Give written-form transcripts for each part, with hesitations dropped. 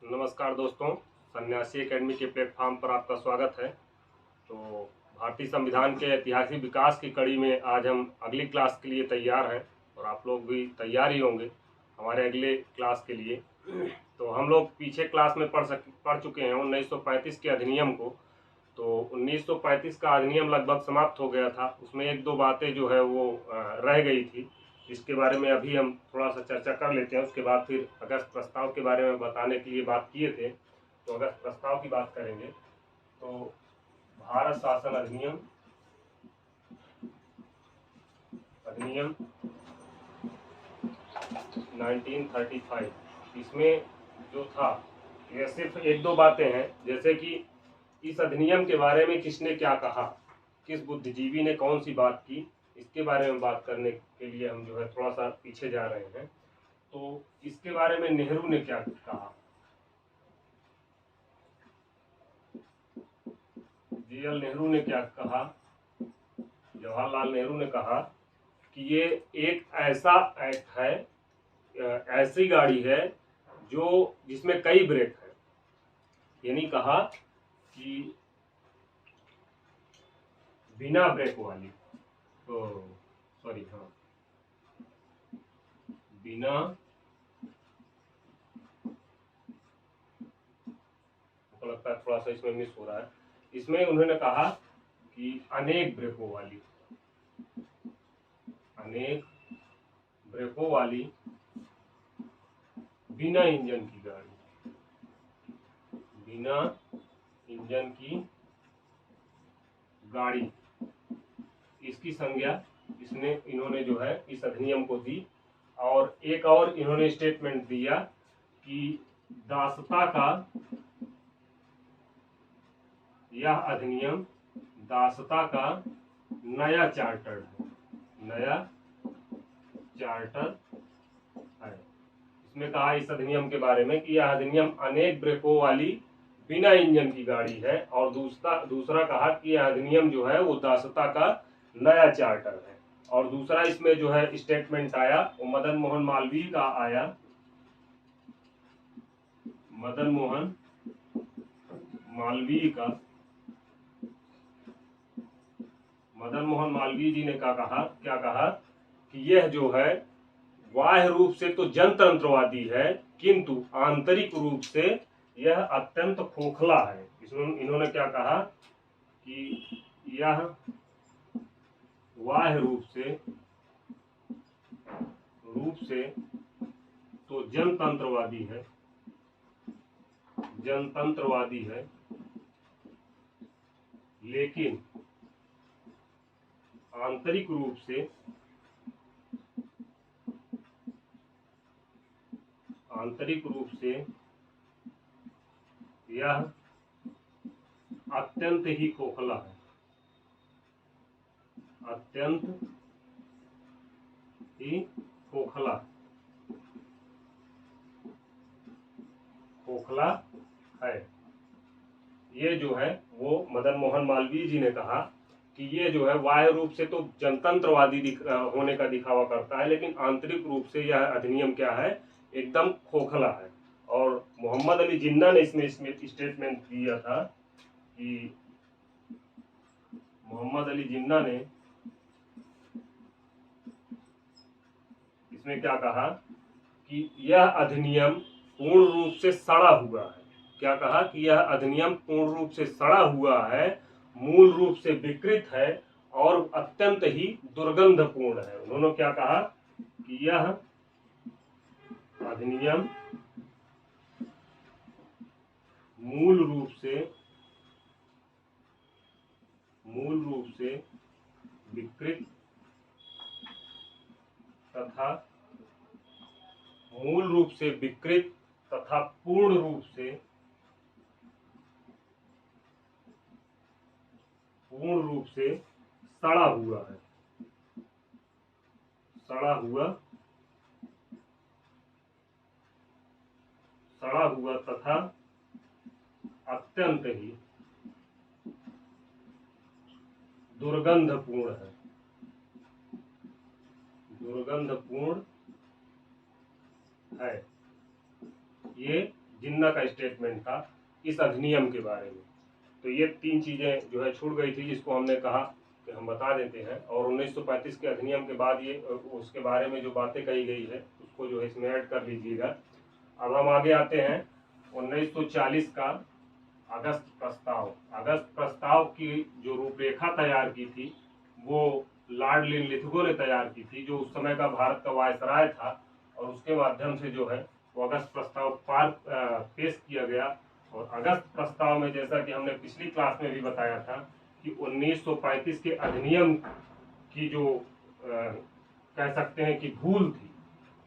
नमस्कार दोस्तों, सन्यासी एकेडमी के प्लेटफॉर्म पर आपका स्वागत है। तो भारतीय संविधान के ऐतिहासिक विकास की कड़ी में आज हम अगली क्लास के लिए तैयार हैं और आप लोग भी तैयार ही होंगे हमारे अगले क्लास के लिए। तो हम लोग पीछे क्लास में पढ़ चुके हैं 1935 के अधिनियम को। तो 1935 का अधिनियम लगभग समाप्त हो गया था, उसमें एक दो बातें जो है वो रह गई थी। इसके बारे में अभी हम थोड़ा सा चर्चा कर लेते हैं, उसके बाद फिर अगस्त प्रस्ताव के बारे में बताने के लिए बात किए थे, तो अगस्त प्रस्ताव की बात करेंगे। तो भारत शासन अधिनियम अधिनियम 1935, इसमें जो था यह सिर्फ एक दो बातें हैं, जैसे कि इस अधिनियम के बारे में किसने क्या कहा, किस बुद्धिजीवी ने कौन सी बात की, इसके बारे में बात करने के लिए हम जो है थोड़ा सा पीछे जा रहे हैं। तो इसके बारे में नेहरू ने क्या कहा, जीएल नेहरू ने क्या कहा, जवाहरलाल नेहरू ने कहा कि ये एक ऐसा एक्ट है, ऐसी गाड़ी है जो जिसमें कई ब्रेक है। यानी कहा कि बिना ब्रेक वाली, तो सॉरी, हाँ, बिना, तो लगता है थोड़ा सा इसमें मिस हो रहा है। इसमें उन्होंने कहा कि अनेक ब्रेकों वाली, अनेक ब्रेकों वाली बिना इंजन की गाड़ी, बिना इंजन की गाड़ी, इसकी संज्ञा इन्होंने जो है इस अधिनियम को दी। और एक और इन्होंने स्टेटमेंट दिया कि दासता का यह अधिनियम दासता का नया चार्टर है, नया चार्टर है। इसमें कहा इस अधिनियम के बारे में कि यह अधिनियम अनेक ब्रेकों वाली बिना इंजन की गाड़ी है, और दूसरा कहा कि यह अधिनियम जो है वो दासता का नया चार्टर है। और दूसरा इसमें जो है स्टेटमेंट आया वो मदन मोहन मालवीय का आया। मदन मोहन मालवीय का, मदन मोहन मालवीय जी ने क्या कहा कि यह जो है बाह्य रूप से तो जनतंत्रवादी है, किंतु आंतरिक रूप से यह अत्यंत खोखला है। इन्होंने क्या कहा कि यह बाह्य रूप से तो जनतंत्रवादी है, लेकिन आंतरिक रूप से यह अत्यंत ही खोखला है, अत्यंत ही खोखला है। ये जो है वो मदन मोहन मालवीय जी ने कहा कि ये जो है बाह्य रूप से तो जनतंत्रवादी होने का दिखावा करता है, लेकिन आंतरिक रूप से यह अधिनियम क्या है, एकदम खोखला है। और मोहम्मद अली जिन्ना ने इसमें स्टेटमेंट दिया था कि मोहम्मद अली जिन्ना ने इसमें क्या कहा कि यह अधिनियम पूर्ण रूप से सड़ा हुआ है। क्या कहा कि यह अधिनियम पूर्ण रूप से सड़ा हुआ है, मूल रूप से विकृत है और अत्यंत ही दुर्गंधपूर्ण है। उन्होंने क्या कहा कि यह अधिनियम मूल रूप से विकृत तथा पूर्ण रूप से सड़ा हुआ तथा अत्यंत ही दुर्गंधपूर्ण है। ये जिन्ना का स्टेटमेंट था इस अधिनियम के बारे में। तो ये 3 चीज़ें जो है छूट गई थी, जिसको हमने कहा कि हम बता देते हैं। और 1935 के अधिनियम के बाद ये उसके बारे में जो बातें कही गई है उसको जो है इसमें ऐड कर लीजिएगा। अब हम आगे आते हैं 1940 का अगस्त प्रस्ताव। अगस्त प्रस्ताव की जो रूपरेखा तैयार की थी वो लॉर्ड लिनलिथगो ने तैयार की थी, जो उस समय का भारत का वायसराय था। और उसके माध्यम से जो है वो अगस्त प्रस्ताव पेश किया गया। और अगस्त प्रस्ताव में, जैसा कि हमने पिछली क्लास में भी बताया था, कि 1935 के अधिनियम की जो कह सकते हैं कि भूल थी,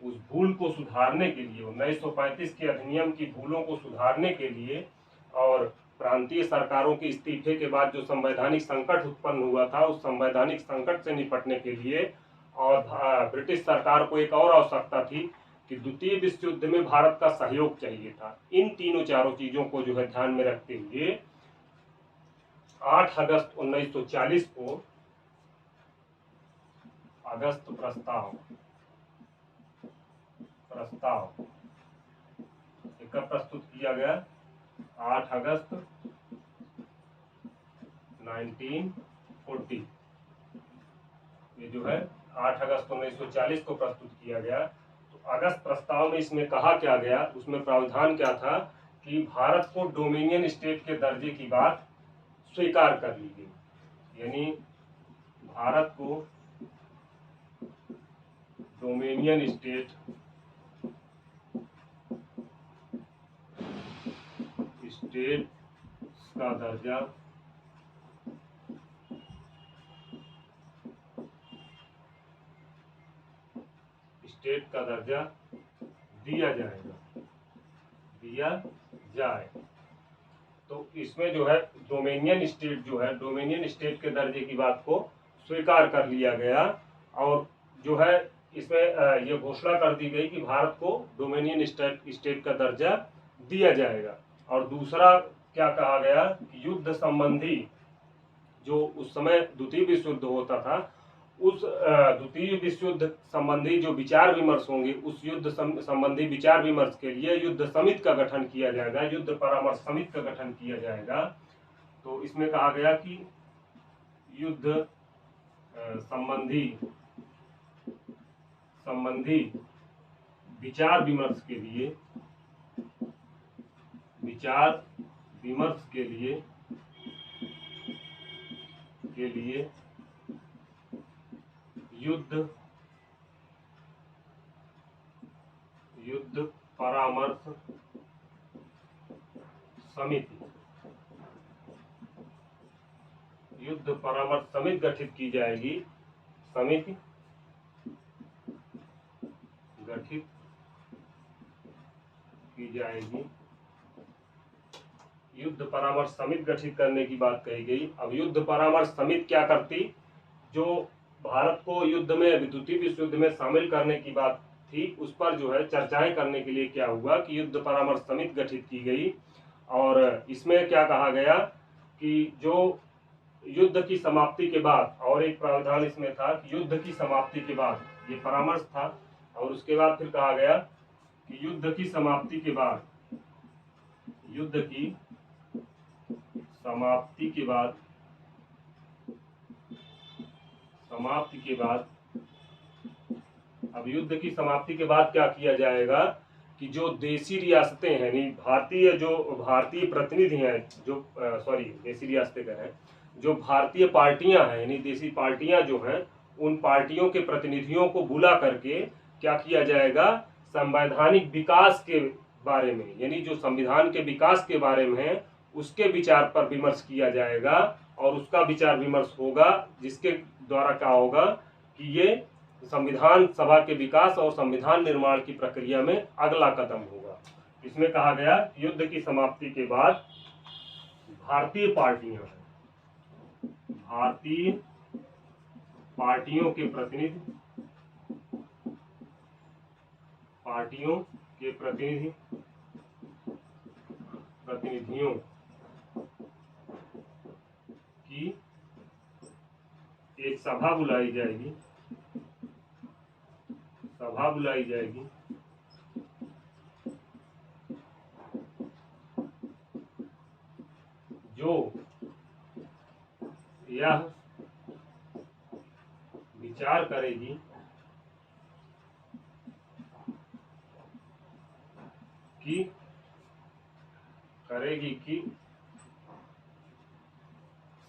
उस भूल को सुधारने के लिए, 1935 के अधिनियम की भूलों को सुधारने के लिए और प्रांतीय सरकारों के इस्तीफे के बाद जो संवैधानिक संकट उत्पन्न हुआ था, उस संवैधानिक संकट से निपटने के लिए और ब्रिटिश सरकार को एक और आवश्यकता थी कि द्वितीय विश्व युद्ध में भारत का सहयोग चाहिए था। इन तीनों चारों चीजों को जो है ध्यान में रखते हुए 8 अगस्त 1940 को अगस्त प्रस्ताव कब प्रस्तुत किया गया? 8 अगस्त 1940, ये जो है 8 अगस्त 1940 को प्रस्तुत किया गया। तो अगस्त प्रस्ताव में इसमें कहा क्या गया, उसमें प्रावधान क्या था कि भारत को डोमिनियन स्टेट के दर्जे की बात स्वीकार कर ली गई। यानी भारत को डोमिनियन स्टेट का दर्जा दिया जाए। तो इसमें जो है डोमिनियन स्टेट के दर्जे की बात को स्वीकार कर लिया गया। और जो है इसमें ये घोषणा कर दी गई कि भारत को डोमिनियन स्टेट का दर्जा दिया जाएगा। और दूसरा क्या कहा गया कि युद्ध संबंधी, जो उस समय द्वितीय विश्व युद्ध होता था, उस द्वितीय विश्व युद्ध संबंधी जो विचार विमर्श होंगे, उस युद्ध संबंधी विचार विमर्श के लिए युद्ध समिति का गठन किया जाएगा, युद्ध परामर्श समिति का गठन किया जाएगा। तो इसमें कहा गया कि युद्ध संबंधी विचार विमर्श के लिए युद्ध परामर्श समिति गठित की जाएगी। युद्ध परामर्श समिति गठित करने की बात कही गई। अब युद्ध परामर्श समिति क्या करती? जो भारत को युद्ध में, द्वितीय विश्व युद्ध में शामिल करने की बात थी, उस पर जो है चर्चाएं करने के लिए क्या हुआ कि युद्ध परामर्श समिति गठित की गई। और इसमें क्या कहा गया कि जो युद्ध की समाप्ति के बाद, और एक प्रावधान इसमें था कि युद्ध की समाप्ति के बाद, ये परामर्श था, और उसके बाद फिर कहा गया कि युद्ध की समाप्ति के बाद अब युद्ध की समाप्ति के बाद क्या किया जाएगा कि जो देसी रियासतें हैं, भारतीय प्रतिनिधि हैं, देसी रियासतें कहें, जो भारतीय पार्टियां हैं, यानी देसी पार्टियां जो हैं, उन पार्टियों के प्रतिनिधियों को बुला करके क्या किया जाएगा, संवैधानिक विकास के बारे में, यानी जो संविधान के विकास के बारे में है, उसके विचार पर विमर्श किया जाएगा। और उसका विचार विमर्श होगा, जिसके द्वारा क्या होगा कि ये संविधान सभा के विकास और संविधान निर्माण की प्रक्रिया में अगला कदम होगा। इसमें कहा गया युद्ध की समाप्ति के बाद भारतीय पार्टियों के प्रतिनिधियों की एक सभा बुलाई जाएगी जो यह विचार करेगी कि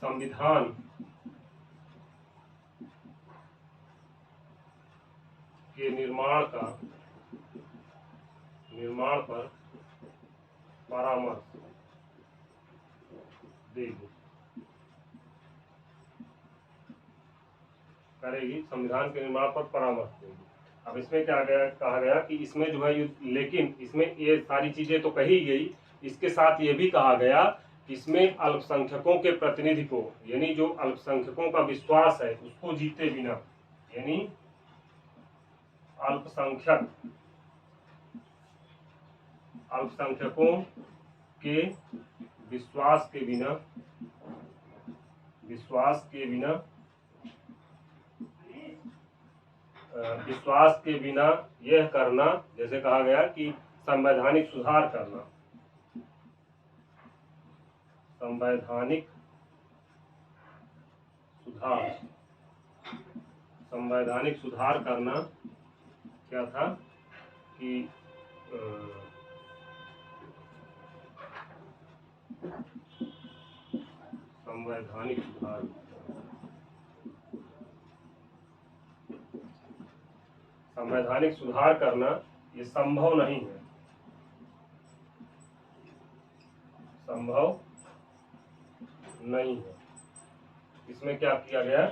संविधान के निर्माण पर परामर्श देगी, संविधान के निर्माण पर परामर्श देगी। अब इसमें क्या कहा गया कि इसमें जो है, लेकिन इसमें ये सारी चीजें तो कही गई, इसके साथ ये भी कहा गया कि इसमें अल्पसंख्यकों के प्रतिनिधि को, यानी जो अल्पसंख्यकों का विश्वास है उसको जीते बिना, यानी अल्पसंख्यकों के विश्वास के बिना यह करना, जैसे कहा गया कि संवैधानिक सुधार करना, संवैधानिक सुधार करना क्या था कि संवैधानिक सुधार करना ये संभव नहीं है, इसमें क्या किया गया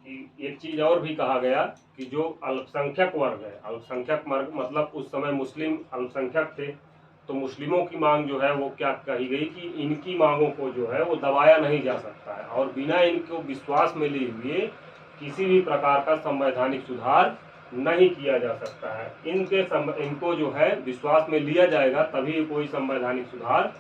कि एक चीज और भी कहा गया कि जो अल्पसंख्यक वर्ग है, अल्पसंख्यक वर्ग मतलब उस समय मुस्लिम अल्पसंख्यक थे, तो मुस्लिमों की मांग जो है वो क्या कही गई कि इनकी मांगों को जो है वो दबाया नहीं जा सकता है और बिना इनको विश्वास में लिए हुए किसी भी प्रकार का संवैधानिक सुधार नहीं किया जा सकता है। इनको जो है विश्वास में लिया जाएगा तभी कोई संवैधानिक सुधार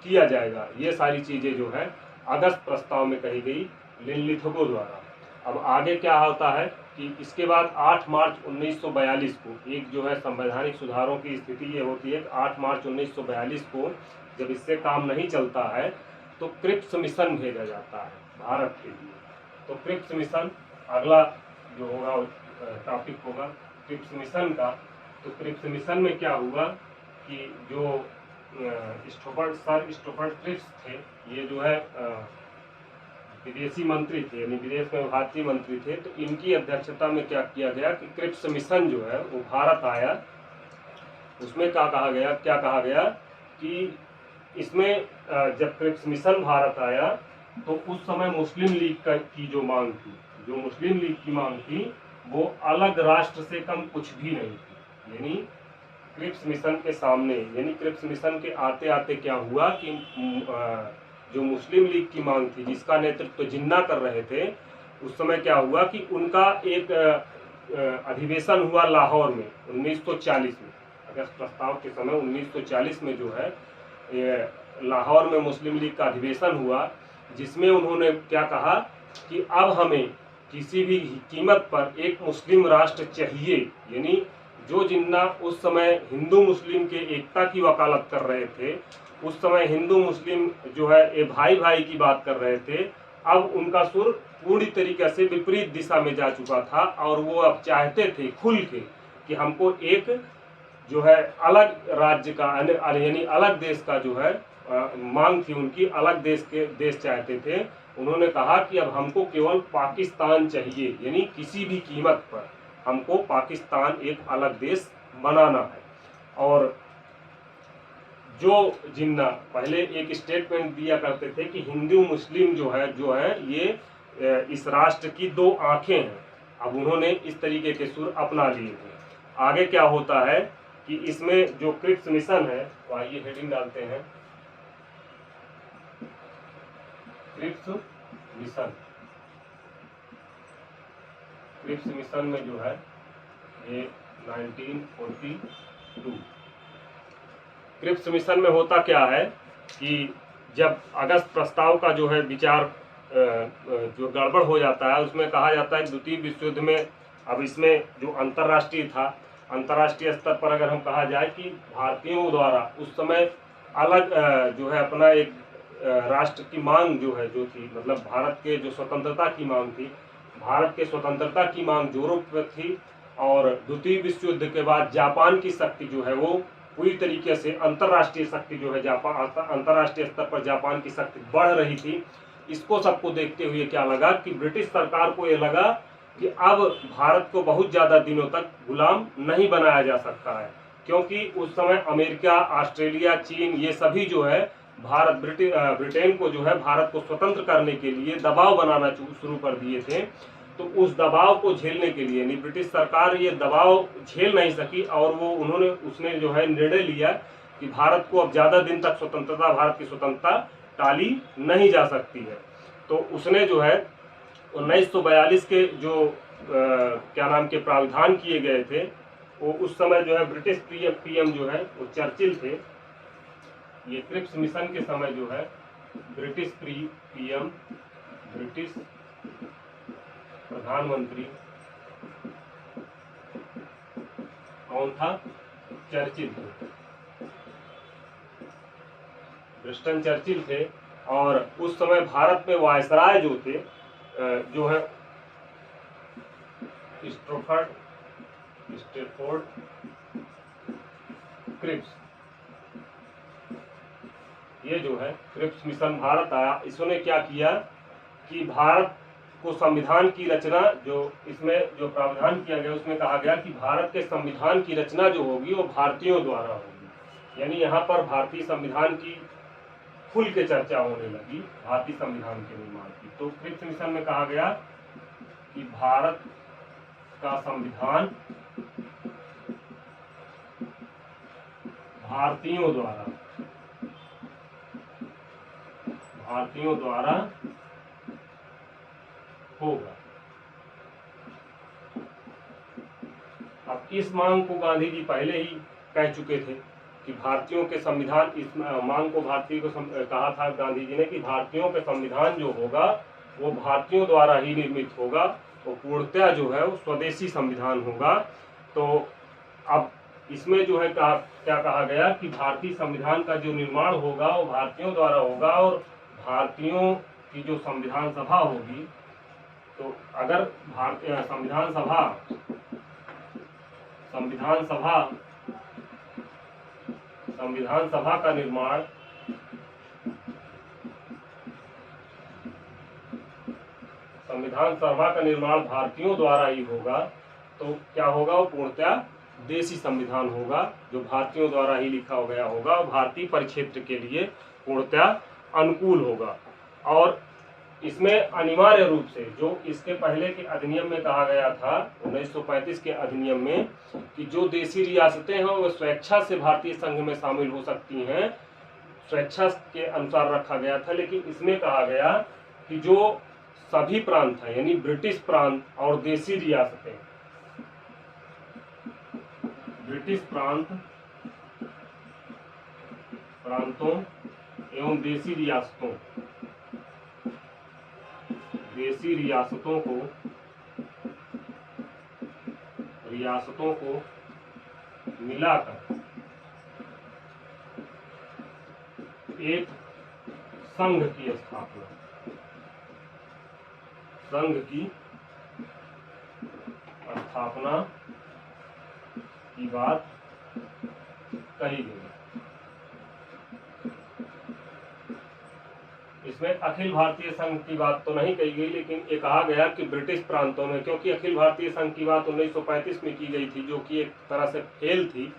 किया जाएगा। ये सारी चीजें जो है अगस्त प्रस्ताव में कही गई लिनलिथगो द्वारा। अब आगे क्या होता है कि इसके बाद 8 मार्च 1942 को एक जो है संवैधानिक सुधारों की स्थिति ये होती है कि 8 मार्च 1942 को जब इससे काम नहीं चलता है तो क्रिप्स मिशन भेजा जाता है भारत के लिए। तो क्रिप्स मिशन अगला जो होगा टॉपिक होगा क्रिप्स मिशन का। तो क्रिप्स मिशन में क्या हुआ कि जो स्टोफर्ड क्रिप्स थे, ये जो है विदेशी मंत्री थे, यानी विदेश में भारतीय मंत्री थे। तो इनकी अध्यक्षता में क्या किया गया कि क्रिप्स मिशन जो है वो भारत आया। उसमें क्या कहा गया कि इसमें जब क्रिप्स मिशन भारत आया तो उस समय मुस्लिम लीग की जो मांग थी, जो मुस्लिम लीग की मांग थी वो अलग राष्ट्र से कम कुछ भी नहीं थी। यानी क्रिप्स मिशन के सामने, यानी क्रिप्स मिशन के आते आते क्या हुआ कि जो मुस्लिम लीग की मांग थी जिसका नेतृत्व जिन्ना कर रहे थे, उस समय क्या हुआ कि उनका एक अधिवेशन हुआ लाहौर में 1940 में। अगस्त प्रस्ताव के समय 1940 में जो है लाहौर में मुस्लिम लीग का अधिवेशन हुआ, जिसमें उन्होंने क्या कहा कि अब हमें किसी भी कीमत पर एक मुस्लिम राष्ट्र चाहिए। यानी जो जिन्ना उस समय हिंदू मुस्लिम के एकता की वकालत कर रहे थे, उस समय हिंदू मुस्लिम जो है ये भाई भाई की बात कर रहे थे, अब उनका सुर पूरी तरीके से विपरीत दिशा में जा चुका था और वो अब चाहते थे खुल के कि हमको एक जो है अलग राज्य का, यानी अलग देश का जो है मांग थी उनकी, अलग देश चाहते थे। उन्होंने कहा कि अब हमको केवल पाकिस्तान चाहिए, यानी किसी भी कीमत पर हमको पाकिस्तान एक अलग देश बनाना है। और जो जिन्ना पहले एक स्टेटमेंट दिया करते थे कि हिंदू मुस्लिम जो है ये इस राष्ट्र की दो आंखें हैं, अब उन्होंने इस तरीके के सुर अपना लिए थे। आगे क्या होता है कि इसमें जो क्रिप्स मिशन है, तो आइए हेडिंग डालते हैं क्रिप्स मिशन। क्रिप्स मिशन में जो है ये 1942 क्रिप्स मिशन में होता क्या है कि जब अगस्त प्रस्ताव का जो है विचार जो गड़बड़ हो जाता है, उसमें कहा जाता है द्वितीय विश्व युद्ध में, अब इसमें जो अंतर्राष्ट्रीय था, अंतर्राष्ट्रीय स्तर पर अगर हम कहा जाए कि भारतीयों द्वारा उस समय अलग जो है अपना एक राष्ट्र की मांग जो है जो थी, मतलब भारत के जो स्वतंत्रता की मांग थी, भारत के स्वतंत्रता की मांग जोरों पर थी। और द्वितीय विश्व युद्ध के बाद जापान की शक्ति जो है वो पूरी तरीके से अंतर्राष्ट्रीय शक्ति जो है, जापान अंतर्राष्ट्रीय स्तर पर जापान की शक्ति बढ़ रही थी। इसको सबको देखते हुए क्या लगा कि ब्रिटिश सरकार को ये लगा कि अब भारत को बहुत ज़्यादा दिनों तक गुलाम नहीं बनाया जा सकता है, क्योंकि उस समय अमेरिका, ऑस्ट्रेलिया, चीन ये सभी जो है ब्रिटेन को जो है भारत को स्वतंत्र करने के लिए दबाव बनाना शुरू कर दिए थे। तो उस दबाव को झेलने के लिए यानी ब्रिटिश सरकार ये दबाव झेल नहीं सकी और उसने जो है निर्णय लिया कि भारत को अब ज़्यादा दिन तक भारत की स्वतंत्रता टाली नहीं जा सकती है। तो उसने जो है 1942 के जो क्या नाम के प्रावधान किए गए थे, वो उस समय जो है ब्रिटिश पीएम जो है वो चर्चिल थे। ये क्रिप्स मिशन के समय जो है ब्रिटिश पीएम, ब्रिटिश प्रधानमंत्री कौन था? चर्चिल थे, विंस्टन चर्चिल थे। और उस समय भारत में वायसराय जो थे जो है स्टैफोर्ड क्रिप्स, ये जो है क्रिप्स मिशन भारत आया। इसने क्या किया कि भारत को संविधान की रचना, जो इसमें जो प्रावधान किया गया उसमें कहा गया कि भारत के संविधान की रचना जो होगी वो भारतीयों द्वारा होगी। यानी यहाँ पर भारतीय संविधान की खुल के चर्चा होने लगी, भारतीय संविधान के निर्माण की। तो क्रिप्स मिशन में कहा गया कि भारत का संविधान भारतीयों द्वारा होगा। अब इस मांग को गांधी जी पहले ही कह चुके थे कि भारतीयों के संविधान, इस मांग को भारतीय को कहा था गांधी जी ने कि भारतीयों के संविधान जो होगा वो भारतीयों द्वारा ही निर्मित होगा, वो पूर्णतः जो है वो स्वदेशी संविधान होगा। तो अब इसमें जो है क्या कहा गया कि भारतीय संविधान का जो निर्माण होगा वो भारतीयों द्वारा होगा और भारतीयों की जो संविधान सभा होगी, तो अगर भारतीय संविधान सभा का निर्माण भारतीयों द्वारा ही होगा, तो क्या होगा? वो पूर्णतः देशी संविधान होगा जो भारतीयों द्वारा ही लिखा गया होगा और भारतीय परिक्षेत्र के लिए पूर्णतः अनुकूल होगा। और इसमें अनिवार्य रूप से जो इसके पहले के अधिनियम में कहा गया था 1935 के अधिनियम में कि जो देशी रियासतें हैं वो स्वेच्छा से भारतीय संघ में शामिल हो सकती हैं, स्वेच्छा के अनुसार रखा गया था। लेकिन इसमें कहा गया कि जो सभी प्रांत हैं यानी ब्रिटिश प्रांत और देशी रियासतें, ब्रिटिश प्रांतों एवं देशी रियासतों को मिलाकर एक संघ की स्थापना की बात कही गई। इसमें अखिल भारतीय संघ की बात तो नहीं कही गई, लेकिन ये कहा गया कि ब्रिटिश प्रांतों में, क्योंकि अखिल भारतीय संघ की बात 1935 में की गई थी जो कि एक तरह से फेल थी।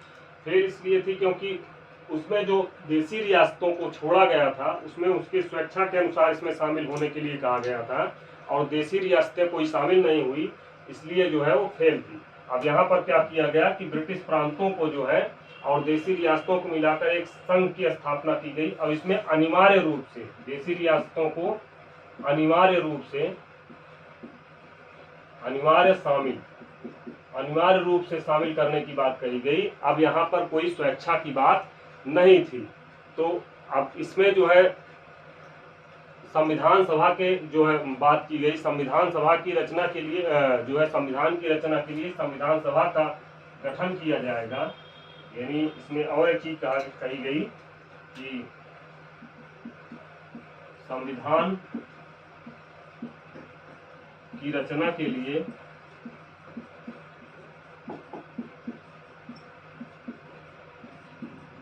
फेल इसलिए थी क्योंकि उसमें जो देशी रियासतों को छोड़ा गया था उसमें उसकी स्वेच्छा के अनुसार इसमें शामिल होने के लिए कहा गया था और देशी रियासतें कोई शामिल नहीं हुई, इसलिए जो है वो फेल थी। अब यहाँ पर क्या किया गया कि ब्रिटिश प्रांतों को जो है और देशी रियासतों को मिलाकर एक संघ की स्थापना की गई। और इसमें अनिवार्य रूप से देशी रियासतों को अनिवार्य रूप से शामिल करने की बात कही गई। अब यहाँ पर कोई स्वेच्छा की बात नहीं थी। तो अब इसमें जो है संविधान सभा के जो है बात की गई, संविधान सभा की रचना के लिए जो है संविधान की रचना के लिए संविधान सभा का गठन किया जाएगा। यानी इसमें और एक चीज कही गई कि संविधान की रचना के लिए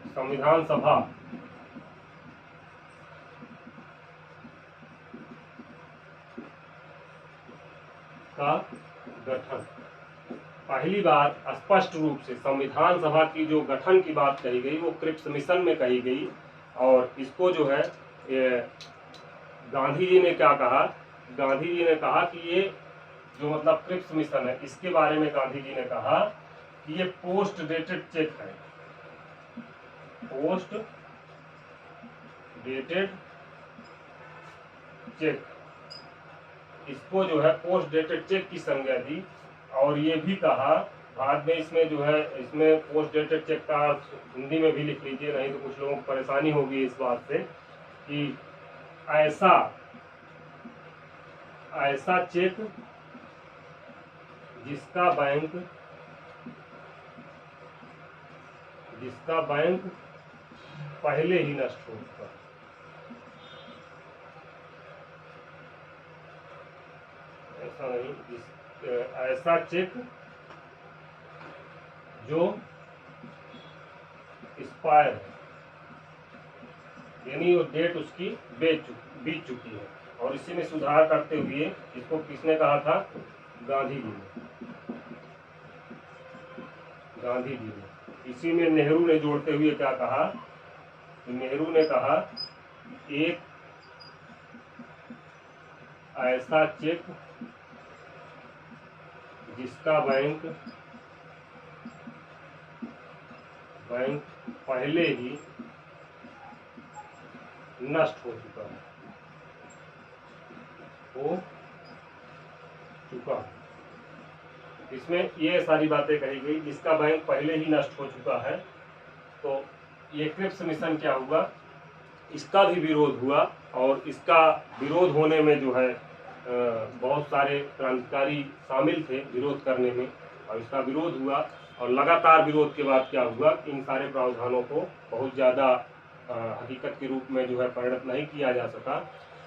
संविधान सभा का गठन। पहली बार स्पष्ट रूप से संविधान सभा की जो गठन की बात कही गई वो क्रिप्स मिशन में कही गई, और इसको जो है गांधी जी ने क्या कहा, गांधी जी ने कहा कि ये जो मतलब क्रिप्स मिशन है इसके बारे में गांधी जी ने कहा कि ये पोस्ट डेटेड चेक है, पोस्ट डेटेड चेक, इसको जो है पोस्ट डेटेड चेक की संज्ञा दी। और ये भी कहा बाद में इसमें जो है इसमें पोस्ट डेटेड चेक का हिंदी में भी लिख लीजिए, नहीं तो कुछ लोगों को परेशानी होगी इस बात से कि ऐसा चेक जिसका बैंक पहले ही नष्ट हो चुका, ऐसा नहीं, ऐसा चेक जो एक्सपायर है, यानी वो डेट उसकी बीत चुकी है। और इसी में सुधार करते हुए इसको किसने कहा था, गांधी जी ने। इसी में नेहरू ने जोड़ते हुए क्या कहा, नेहरू ने कहा एक ऐसा चेक जिसका बैंक पहले ही नष्ट हो चुका है। इसमें ये सारी बातें कही गई, जिसका बैंक पहले ही नष्ट हो चुका है। तो ये क्रिप्स मिशन क्या हुआ, इसका भी विरोध हुआ, और इसका विरोध होने में जो है बहुत सारे क्रांतिकारी शामिल थे विरोध करने में, और इसका विरोध हुआ। और लगातार विरोध के बाद क्या हुआ, इन सारे प्रावधानों को बहुत ज़्यादा हकीकत के रूप में जो है परिणत नहीं किया जा सका।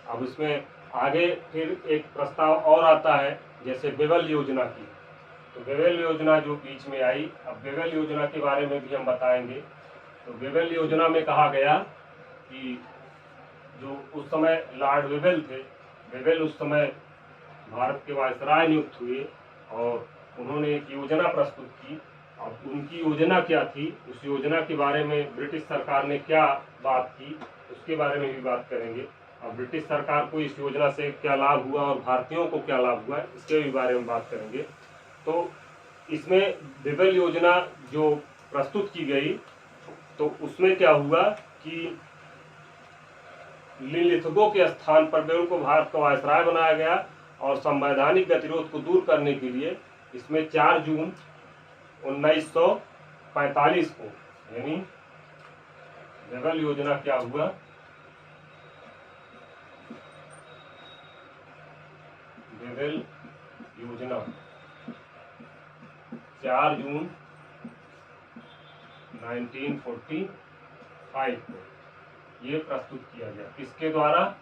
अब इसमें आगे फिर एक प्रस्ताव और आता है, जैसे बेवल योजना की। तो बेवल योजना जो बीच में आई, अब बेवल योजना के बारे में भी हम बताएंगे। तो बेवल योजना में कहा गया कि जो उस समय लॉर्ड वेवेल थे, वेवेल उस समय भारत के वायसराय नियुक्त हुए, और उन्होंने एक योजना प्रस्तुत की। अब उनकी योजना क्या थी, उस योजना के बारे में ब्रिटिश सरकार ने क्या बात की, उसके बारे में भी बात करेंगे। और ब्रिटिश सरकार को इस योजना से क्या लाभ हुआ और भारतीयों को क्या लाभ हुआ, इसके भी बारे में बात करेंगे। तो इसमें बेवल योजना जो प्रस्तुत की गई, तो उसमें क्या हुआ कि लिनलिथगो के स्थान पर बेवल को भारत का वायसराय बनाया गया, और संवैधानिक गतिरोध को दूर करने के लिए इसमें 4 जून 1945 को, यानी बेवल योजना क्या हुआ, बेवल योजना 4 जून 1945 को ये प्रस्तुत किया गया। किसके द्वारा,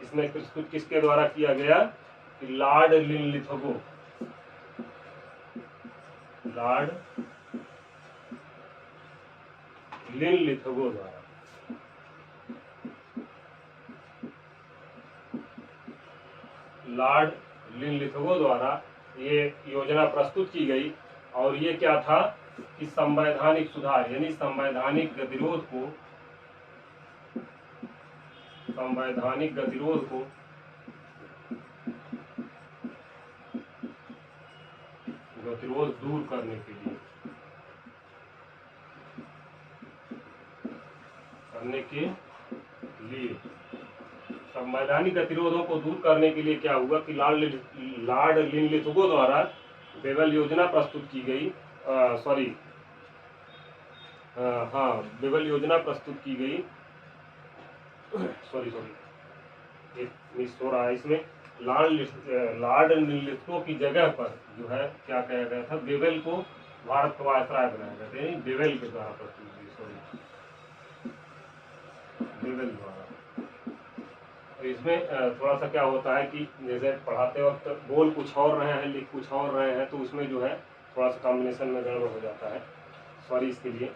इसमें प्रस्तुत किसके द्वारा किया गया, लॉर्ड लिनलिथगो, लॉर्ड लिनलिथगो द्वारा। लॉर्ड लिनलिथगो द्वारा ये योजना प्रस्तुत की गई। और ये क्या था कि संवैधानिक सुधार, यानी संवैधानिक गतिरोध दूर करने के लिए संवैधानिक गतिरोधों को दूर करने के लिए क्या हुआ कि लॉर्ड लिनलिथगो द्वारा बेवल योजना प्रस्तुत की गई। बेवल योजना प्रस्तुत की गई। एक मिस हो रहा है इसमें। लॉर्ड लिनलिथगो की जगह पर जो है क्या कहा गया था, बेवल को भारत का वायसराय बनाया गया था, बेवल के द्वारा प्रस्तुत की, बेवेल द्वारा। तो इसमें थोड़ा सा क्या होता है कि जैसे पढ़ाते वक्त बोल कुछ और रहे हैं, लिख कुछ और रहे हैं, तो उसमें जो है थोड़ा सा कॉम्बिनेशन में गड़बड़ हो जाता है, सॉरी इसके लिए।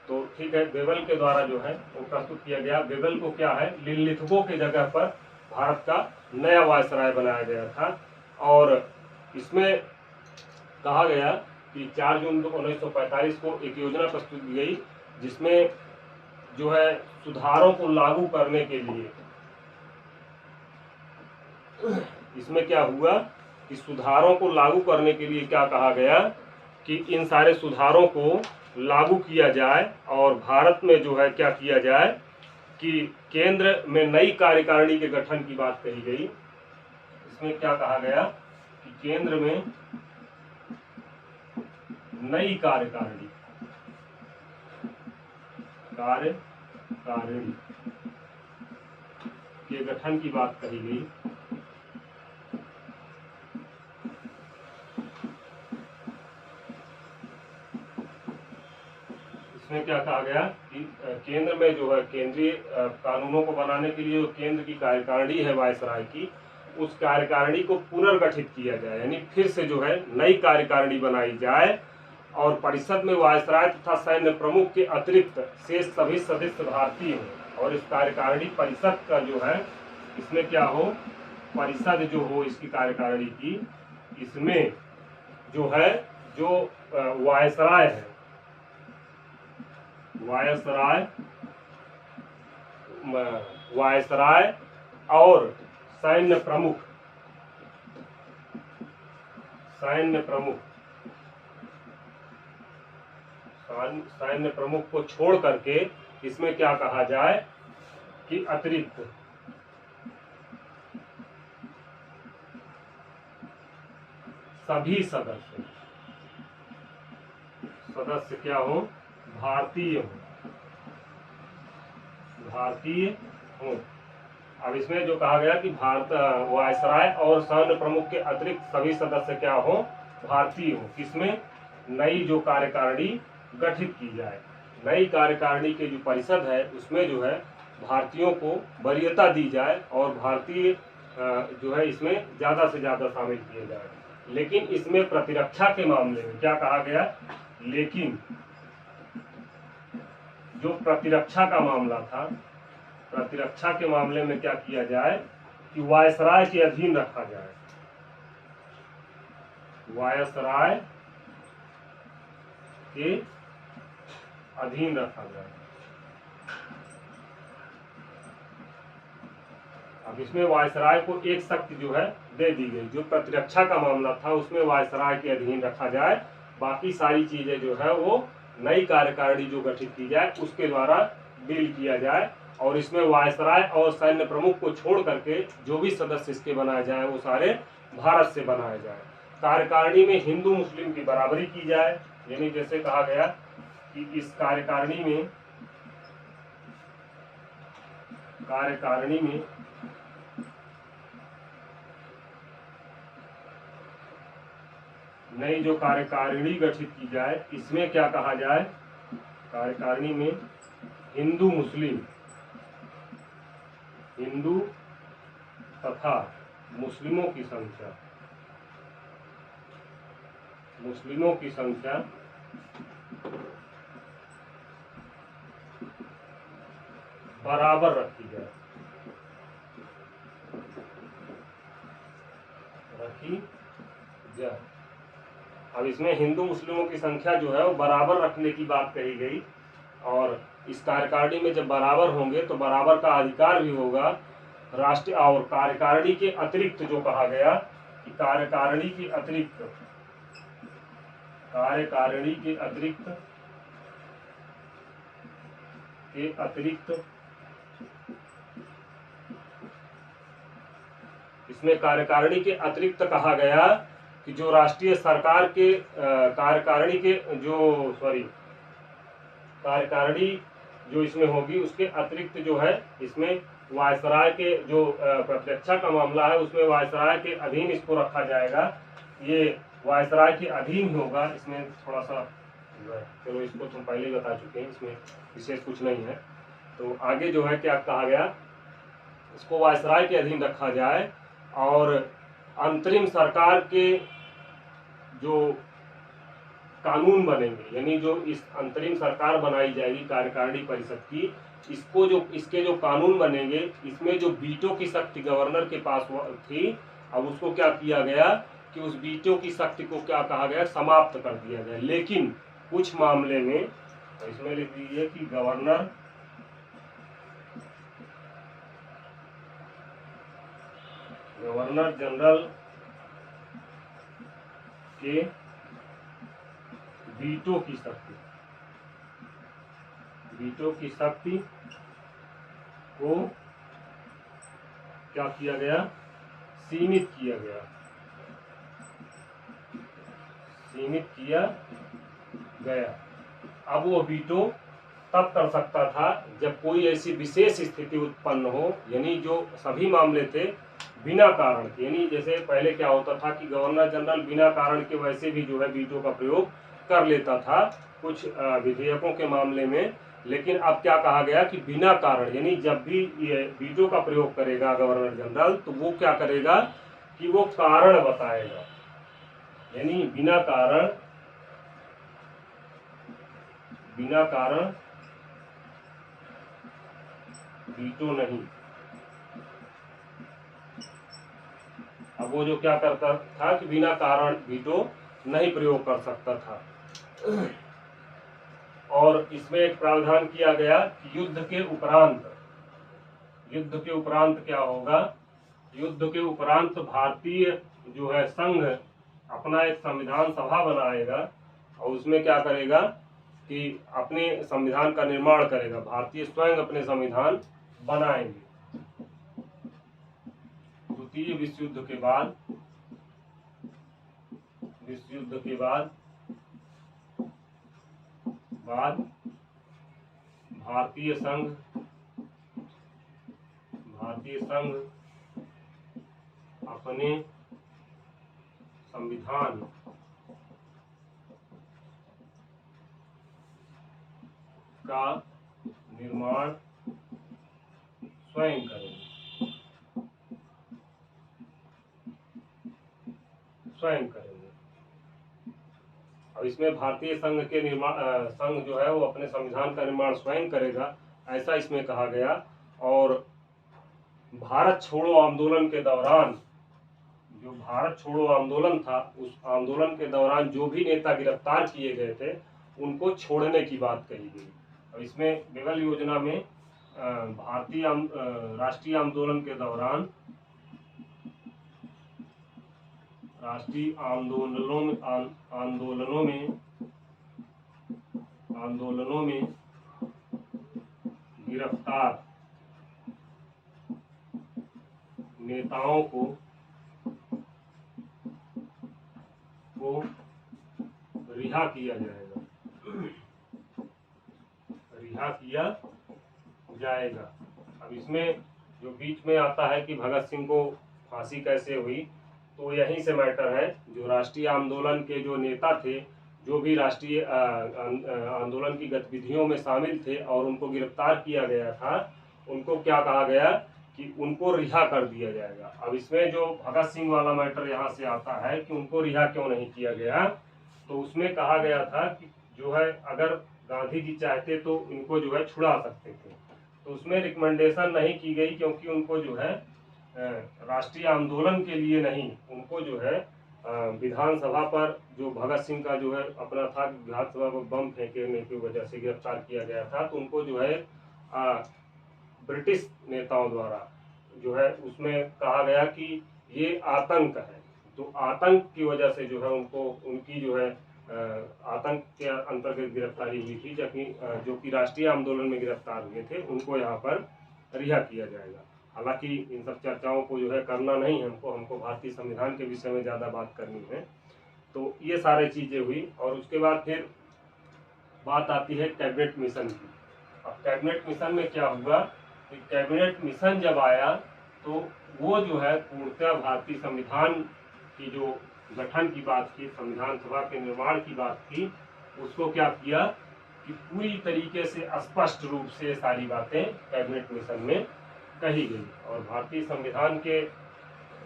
तो ठीक है, बेवेल के द्वारा जो है वो प्रस्तुत किया गया। बेवेल को क्या है, लिनलिथगो के जगह पर भारत का नया वायसराय बनाया गया था। और इसमें कहा गया कि 4 जून 1945 को एक योजना प्रस्तुत की गई, जिसमें जो है सुधारों को लागू करने के लिए, इसमें क्या हुआ कि सुधारों को लागू करने के लिए क्या कहा गया कि इन सारे सुधारों को लागू किया जाए और भारत में जो है क्या किया जाए कि केंद्र में नई कार्यकारिणी के गठन की बात कही गई। इसमें क्या कहा गया कि केंद्र में नई कार्यकारिणी के गठन की बात कही गई। इसमें क्या कहा गया कि केंद्र में जो है केंद्रीय कानूनों को बनाने के लिए जो केंद्र की कार्यकारिणी है वायसराय की, उस कार्यकारिणी को पुनर्गठित किया जाए, यानी फिर से जो है नई कार्यकारिणी बनाई जाए और परिषद में वायसराय तथा सैन्य प्रमुख के अतिरिक्त शेष सभी सदस्य भारतीय हों। और इस कार्यकारिणी परिषद का जो है, इसमें क्या हो, परिषद जो हो इसकी कार्यकारिणी की, इसमें जो है जो वायसराय है, वायसराय और सैन्य प्रमुख को छोड़ करके इसमें क्या कहा जाए कि अतिरिक्त सभी सदस्य क्या हो, भारतीय हो। अब इसमें जो कहा गया कि भारत वायसराय और सैन्य प्रमुख के अतिरिक्त सभी सदस्य क्या हो, भारतीय हो। किसमें, नई जो कार्यकारिणी गठित की जाए, नई कार्यकारिणी के जो परिषद है उसमें जो है भारतीयों को वरीयता दी जाए और भारतीय जो है इसमें ज्यादा से ज्यादा शामिल किए जाए। लेकिन इसमें प्रतिरक्षा के मामले में क्या कहा गया, लेकिन जो प्रतिरक्षा का मामला था, प्रतिरक्षा के मामले में क्या किया जाए कि वायसराय के अधीन रखा जाए, वायसराय के अधीन रखा जाए। अब इसमें वायसराय को एक शक्ति जो है दे दी गई, जो प्रतिरक्षा का मामला था उसमें वायसराय के अधीन रखा जाए, बाकी सारी चीजें जो है वो नई कार्यकारिणी जो गठित की जाए उसके द्वारा डील किया जाए। और इसमें वायसराय और सैन्य प्रमुख को छोड़ करके जो भी सदस्य इसके बनाए जाए वो सारे भारत से बनाए जाए। कार्यकारिणी में हिंदू मुस्लिम की बराबरी की जाए, यानी जैसे कहा गया कि इस कार्यकारिणी में नई जो कार्यकारिणी गठित की जाए, इसमें क्या कहा जाए, कार्यकारिणी में हिंदू तथा मुस्लिमों की संख्या बराबर रखी जाए, अब इसमें हिंदू मुस्लिमों की संख्या जो है वो बराबर रखने की बात कही गई। और इस कार्यकारिणी में जब बराबर होंगे तो बराबर का अधिकार भी होगा राष्ट्रीय। और कार्यकारिणी के अतिरिक्त जो कहा गया कि कार्यकारिणी के अतिरिक्त इसमें कार्यकारिणी के अतिरिक्त कहा गया कि जो राष्ट्रीय सरकार के कार्यकारिणी जो इसमें होगी उसके अतिरिक्त जो है इसमें वायसराय के जो प्रतिरक्षा का मामला है उसमें वायसराय के अधीन इसको रखा जाएगा। ये वायसराय के अधीन होगा। इसमें थोड़ा सा चलो इसको तुम पहले ही बता चुके हैं, इसमें विशेष कुछ नहीं है। तो आगे जो है क्या कहा गया, इसको वायसराय के अधीन रखा जाए और अंतरिम सरकार के जो कानून बनेंगे, यानी जो इस अंतरिम सरकार बनाई जाएगी कार्यकारिणी परिषद की, इसके जो कानून बनेंगे, इसमें जो वीटो की शक्ति गवर्नर के पास थी, अब उसको क्या किया गया कि उस वीटो की शक्ति को क्या कहा गया, समाप्त कर दिया गया। लेकिन कुछ मामले में, तो इसमें लिख दीजिए कि गवर्नर जनरल के वीटो की शक्ति को क्या किया गया, सीमित किया गया। अब वो वीटो तब कर सकता था जब कोई ऐसी विशेष स्थिति उत्पन्न हो, यानी जो सभी मामले थे बिना कारण के, यानी जैसे पहले क्या होता था कि गवर्नर जनरल बिना कारण के वैसे भी जो है वीटो का प्रयोग कर लेता था कुछ विधेयकों के मामले में। लेकिन अब क्या कहा गया कि बिना कारण, यानी जब भी ये वीटो का प्रयोग करेगा गवर्नर जनरल, तो वो क्या करेगा कि वो कारण बताएगा, यानी बिना कारण वीटो नहीं। अब वो जो क्या करता था कि बिना कारण वीटो नहीं प्रयोग कर सकता था। और इसमें एक प्रावधान किया गया कि युद्ध के उपरांत क्या होगा, युद्ध के उपरांत भारतीय जो है संघ अपना एक संविधान सभा बनाएगा और उसमें क्या करेगा कि अपने संविधान का निर्माण करेगा, भारतीय स्वयं अपने संविधान बनाएंगे। द्वितीय विश्व युद्ध के बाद भारतीय संघ अपने संविधान का निर्माण स्वयं करेंगे। अब इसमें भारतीय संघ के संघ जो है वो अपने संविधान का निर्माण स्वयं करेगा, ऐसा इसमें कहा गया। और भारत छोड़ो आंदोलन के दौरान, जो भारत छोड़ो आंदोलन था, उस आंदोलन के दौरान जो भी नेता गिरफ्तार किए गए थे उनको छोड़ने की बात कही गई। और इसमें बेगल योजना में भारतीय राष्ट्रीय आंदोलन के दौरान राष्ट्रीय आंदोलनों में गिरफ्तार नेताओं को रिहा किया जाएगा। अब इसमें जो बीच में आता है कि भगत सिंह को फांसी कैसे हुई, तो यहीं से मैटर है। जो राष्ट्रीय आंदोलन के जो नेता थे, जो भी राष्ट्रीय आंदोलन की गतिविधियों में शामिल थे और उनको गिरफ्तार किया गया था, उनको क्या कहा गया कि उनको रिहा कर दिया जाएगा। अब इसमें जो भगत सिंह वाला मैटर यहाँ से आता है कि उनको रिहा क्यों नहीं किया गया, तो उसमें कहा गया था कि जो है अगर गांधी जी चाहते तो इनको जो है छुड़ा सकते थे, तो उसमें रिकमेंडेशन नहीं की गई, क्योंकि उनको जो है राष्ट्रीय आंदोलन के लिए नहीं, उनको जो है विधानसभा पर जो भगत सिंह का जो है अपना था, विधानसभा पर बम फेंकने की वजह से गिरफ्तार किया गया था, तो उनको जो है ब्रिटिश नेताओं द्वारा जो है उसमें कहा गया कि ये आतंक है। तो आतंक की वजह से जो है उनकी जो है आतंक के अंतर्गत गिरफ्तारी हुई थी, जबकि जो कि राष्ट्रीय आंदोलन में गिरफ्तार हुए थे उनको यहाँ पर रिहा किया जाएगा। हालांकि इन सब चर्चाओं को जो है करना नहीं, हमको भारतीय संविधान के विषय में ज़्यादा बात करनी है। तो ये सारी चीज़ें हुई और उसके बाद फिर बात आती है कैबिनेट मिशन की। अब कैबिनेट मिशन में क्या हुआ कि कैबिनेट मिशन जब आया तो वो जो है पूर्णतः भारतीय संविधान की जो गठन की बात की, संविधान सभा के निर्माण की बात की, उसको क्या किया कि पूरी तरीके से स्पष्ट रूप से सारी बातें कैबिनेट मिशन में कही गई। और भारतीय संविधान के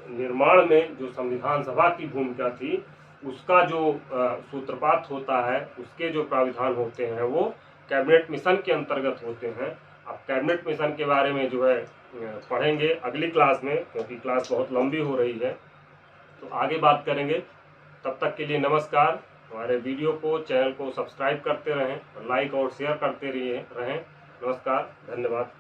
निर्माण में जो संविधान सभा की भूमिका थी उसका जो सूत्रपात होता है, उसके जो प्राविधान होते हैं वो कैबिनेट मिशन के अंतर्गत होते हैं। अब कैबिनेट मिशन के बारे में जो है पढ़ेंगे अगली क्लास में, क्योंकि क्लास बहुत लंबी हो रही है, तो आगे बात करेंगे। तब तक के लिए नमस्कार। हमारे वीडियो को, चैनल को सब्सक्राइब करते रहें, लाइक और शेयर करते रहें। नमस्कार, धन्यवाद।